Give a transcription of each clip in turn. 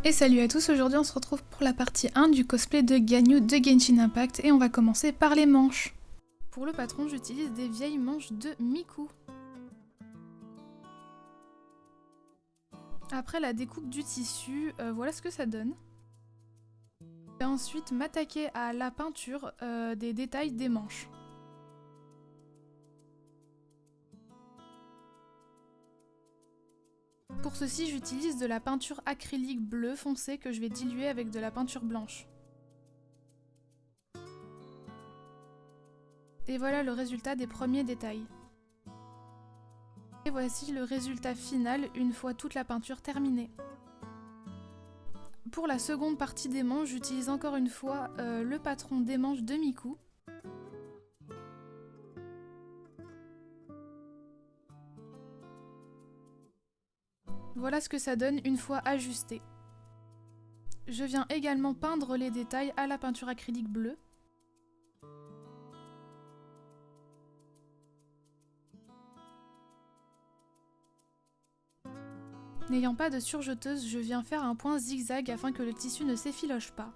Et salut à tous, aujourd'hui on se retrouve pour la partie 1 du cosplay de Ganyu de Genshin Impact et on va commencer par les manches. Pour le patron, j'utilise des vieilles manches de Miku. Après la découpe du tissu, voilà ce que ça donne. Et ensuite m'attaquer à la peinture des détails des manches. Pour ceci, j'utilise de la peinture acrylique bleue foncée que je vais diluer avec de la peinture blanche. Et voilà le résultat des premiers détails. Et voici le résultat final une fois toute la peinture terminée. Pour la seconde partie des manches, j'utilise encore une fois le patron des manches de Miku. Voilà ce que ça donne une fois ajusté. Je viens également peindre les détails à la peinture acrylique bleue. N'ayant pas de surjeteuse, je viens faire un point zigzag afin que le tissu ne s'effiloche pas.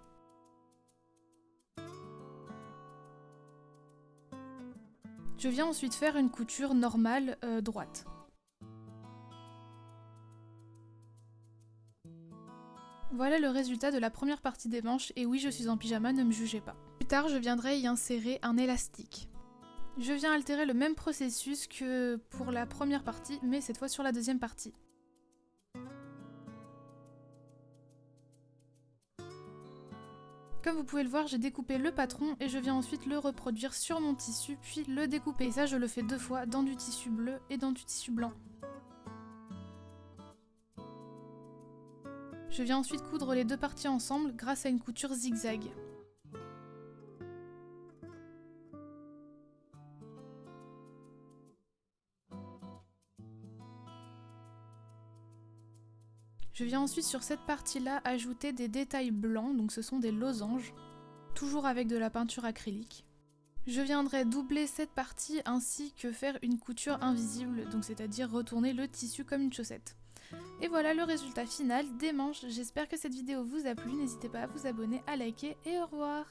Je viens ensuite faire une couture normale droite. Voilà le résultat de la première partie des manches et oui, je suis en pyjama, ne me jugez pas. Plus tard, je viendrai y insérer un élastique. Je viens altérer le même processus que pour la première partie, mais cette fois sur la deuxième partie. Comme vous pouvez le voir, j'ai découpé le patron et je viens ensuite le reproduire sur mon tissu, puis le découper. Et ça, je le fais deux fois, dans du tissu bleu et dans du tissu blanc. Je viens ensuite coudre les deux parties ensemble grâce à une couture zigzag. Je viens ensuite sur cette partie-là ajouter des détails blancs, donc ce sont des losanges, toujours avec de la peinture acrylique. Je viendrai doubler cette partie ainsi que faire une couture invisible, donc c'est-à-dire retourner le tissu comme une chaussette. Et voilà le résultat final des manches. J'espère que cette vidéo vous a plu, n'hésitez pas à vous abonner, à liker et au revoir.